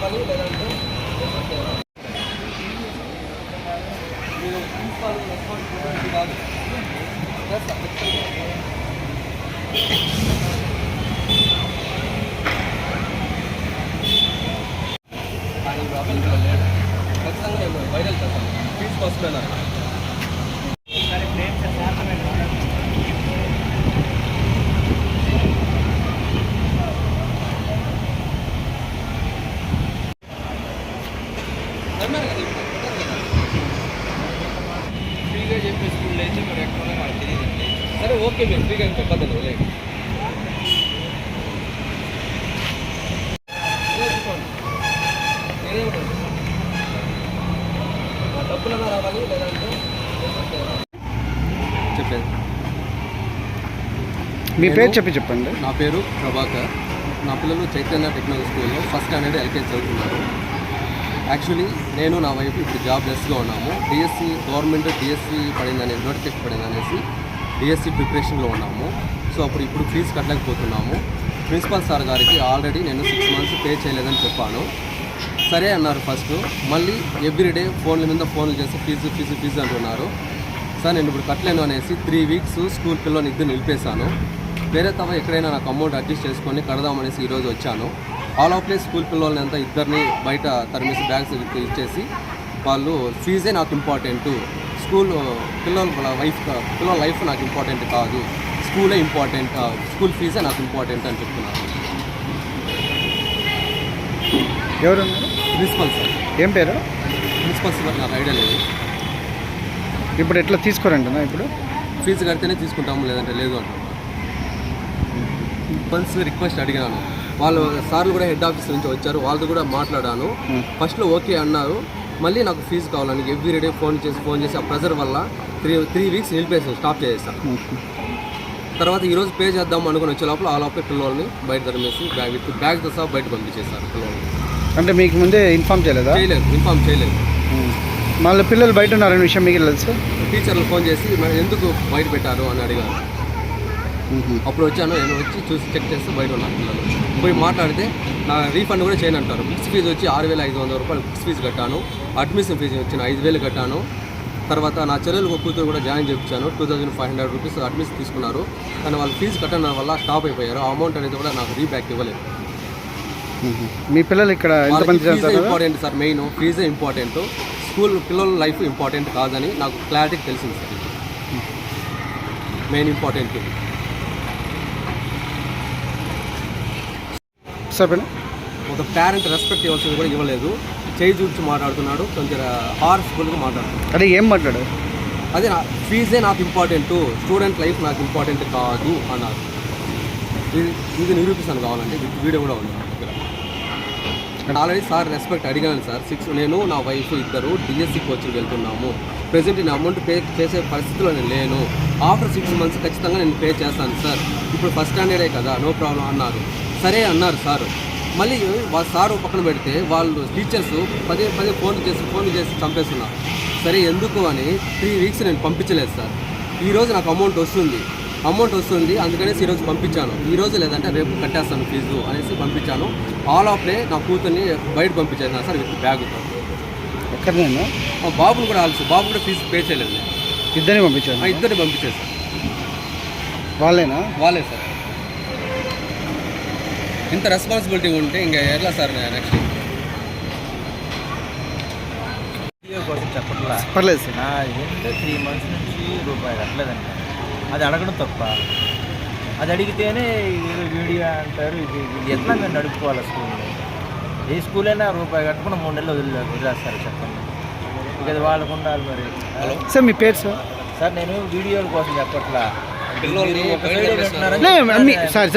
రావాలి లేదంటే మీరు ప్రిన్సిపాల్ రెస్పాన్సిబిలిటీ కాదు. కానీ అవైలబుల్ లేదు. ఖచ్చితంగా నేను వైరల్ చేస్తాను. ఫీజు కోసమేనా? ఫ్రీగా చెప్పే స్కూల్లో అయితే మరి ఎక్కడ నాకు తెలియదండి. సరే ఓకే, మీరు ఫ్రీగా చెప్పద్దండి. లేదు డబ్బులన్నా రావాలి లేదంటే చెప్పేది. మీ పేరు చెప్పండి. నా పేరు ప్రభాకర్. నా పిల్లలు చైతన్య టెక్నాలజీ స్కూల్లో ఫస్ట్ స్టాండర్డ్ ఎల్కేజీ చదువుతున్నారు. యాక్చువల్లీ నేను నా వైపు ఇప్పుడు జాబ్లెస్గా ఉన్నాము. డిఎస్సి గవర్నమెంట్ డిఎస్సి పడిందనే నోటిఫికేషన్ పడిందనేసి డిఎస్సి ప్రిపరేషన్లో ఉన్నాము. సో ఇప్పుడు ఫీజు కట్టలేకపోతున్నాము. ప్రిన్సిపల్ సార్ గారికి ఆల్రెడీ నేను 6 months పే చేయలేదని చెప్పాను. సరే అన్నారు ఫస్ట్. మళ్ళీ ఎవ్రీడే ఫోన్ల మీద ఫోన్లు చేసి ఫీజు అంటున్నారు. సార్ నేను ఇప్పుడు కట్టలేను అనేసి 3 weeks స్కూల్ పిల్లల్ని ఇద్దరు నిలిపేశాను. వేరే తమ ఎక్కడైనా నాకు అమౌంట్ అడ్జస్ట్ చేసుకొని కడదామనేసి ఈరోజు వచ్చాను. ఆల్ ఆఫ్ ప్లేస్ స్కూల్ పిల్లల్ని అంతా ఇద్దరిని బయట తరిమేసి బ్యాగ్స్ ఇచ్చేసి వాళ్ళు ఫీజే నాకు ఇంపార్టెంట్, స్కూల్ పిల్లల లైఫ్ నాకు ఇంపార్టెంట్ కాదు, స్కూలే ఇంపార్టెంట్, స్కూల్ ఫీజే నాకు ఇంపార్టెంట్ అని చెప్తున్నారు. ఎవరు? Principal sir. ఏం పేరు? ప్రిన్సిపల్ సార్ నాకు ఐడియా లేదు. ఇప్పుడు ఎట్లా తీసుకోరంటున్నా? ఇప్పుడు ఫీజు కడితేనే తీసుకుంటాము లేదంటే లేదు అంటున్నారు. వన్స్ రిక్వెస్ట్ అడిగాను. వాళ్ళు సార్లు కూడా హెడ్ ఆఫీస్ నుంచి వచ్చారు, వాళ్ళతో కూడా మాట్లాడాను. ఫస్ట్లో ఓకే అన్నారు. మళ్ళీ నాకు ఫీజు కావాలని ఎవ్రీడే ఫోన్ చేసి ఆ ప్రెజర్ వల్ల 3 weeks నిలిపేసాను, స్టాప్ చేసేసాను. తర్వాత ఈరోజు పే చేద్దాం అనుకుని వచ్చే లోపల ఆల్ ఆఫ్ పిల్లల్ని బయట తరిమేసి బ్యాగ్తో సహా బయట పంపించేశారు పిల్లల్ని. అంటే మీకు ముందే ఇన్ఫామ్ చేయలేదా? ఇన్ఫామ్ చేయలేదు. మళ్ళీ పిల్లలు బయట ఉన్నారనే విషయం మీకు తెలుసు? టీచర్లు ఫోన్ చేసి ఎందుకు బయట పెట్టారు అని అడిగారు. అప్పుడు వచ్చాను. నేను వచ్చి చూసి చెక్ చేస్తే బయట ఉన్నారు పిల్లలు. పోయి మాట్లాడితే నా రీఫండ్ కూడా చేయనంటారు. బుక్స్ ఫీజు వచ్చి 6,500 రూపాయలు బుక్స్ ఫీజు కట్టాను. అడ్మిషన్ ఫీజు వచ్చిన 5,000 కట్టాను. తర్వాత నా చెల్లెలు కూతురు కూడా జాయిన్ చేయించాను. 2,500 రూపీస్ అడ్మిషన్ తీసుకున్నారు. కానీ వాళ్ళు ఫీజు కట్టడం వల్ల స్టాప్ అయిపోయారు. ఆ అమౌంట్ అనేది కూడా నాకు రీబ్యాక్ ఇవ్వలేదు. మీ పిల్లలు ఇక్కడ ఇంపార్టెంట్ సార్, మెయిన్ ఫీజే ఇంపార్టెంట్, స్కూల్ పిల్లల లైఫ్ ఇంపార్టెంట్ కాదని నాకు క్లారిటీకి తెలిసింది సార్. మెయిన్ ఇంపార్టెంట్ ఒక పేరెంట్ రెస్పెక్ట్ ఇవ్వాల్సింది కూడా ఇవ్వలేదు. చేయి చూపించి మాట్లాడుతున్నాడు, కొంచెం హార్స్ఫుల్గా మాట్లాడుతున్నాడు. అదే ఏం మాట్లాడు? అదే ఫీజే నాకు ఇంపార్టెంట్, స్టూడెంట్ లైఫ్ నాకు ఇంపార్టెంట్ కాదు అన్నారు. ఇది నిరూపిస్తాను కావాలంటే వీడియో కూడా ఉంది దగ్గర. ఆల్రెడీ సార్ రెస్పెక్ట్ అడిగాను సార్. నేను నా వైఫ్ ఇద్దరు డిఎస్సి కోచింగ్ వెళ్తున్నాము. ప్రెజెంట్ నేను అమౌంట్ పే చేసే పరిస్థితిలో నేను లేను. ఆఫ్టర్ 6 months ఖచ్చితంగా నేను పే చేస్తాను సార్. ఇప్పుడు ఫస్ట్ స్టాండర్డే కదా, నో ప్రాబ్లం అన్నారు. సరే అన్నారు సార్. మళ్ళీ సార్ పక్కన పెడితే వాళ్ళు టీచర్స్ పదే ఫోన్లు చేసి చంపేస్తున్నారు. సరే ఎందుకు అని 3 weeks నేను పంపించలేదు సార్. ఈరోజు నాకు అమౌంట్ వస్తుంది, అందుకనేసి ఈరోజు పంపించాను. ఈరోజు లేదంటే రేపు కట్టేస్తాను ఫీజు అనేసి పంపించాను. ఆల్ ఆఫ్ డే నా కూతుర్ని బయట పంపించాను సార్ విత్ బ్యాగ్తో. ఎక్కడైనా మా బాబుని కూడా బాబు కూడా ఫీజు పే చేయలేదు. ఇద్దరిని పంపించాను పంపించాను సార్. వాళ్ళే సార్. ఇంత రెస్పాన్సిబిలిటీ ఉంటే ఇంకా ఎలా సార్ నెక్స్ట్ కోసం చెప్పట్లా? పర్లేదు సార్. 3 months నుంచి రూపాయి కట్టలేదండి. అది అడగడం తప్ప. అది అడిగితేనే ఏదో వీడియో అంటారు. ఇది ఎట్లా మేము నడుపుకోవాలి స్కూల్లో? ఏ స్కూల్ అయినా రూపాయి కట్టుకుని 3 నెలలు వదిలేస్తారు చెప్పండి. ఇక అది వాళ్ళకు ఉండాలి మరి. సార్ మీ పేరు సార్? సార్ నేను వీడియోల కోసం చెప్పట్లా. పిల్లల్ని సార్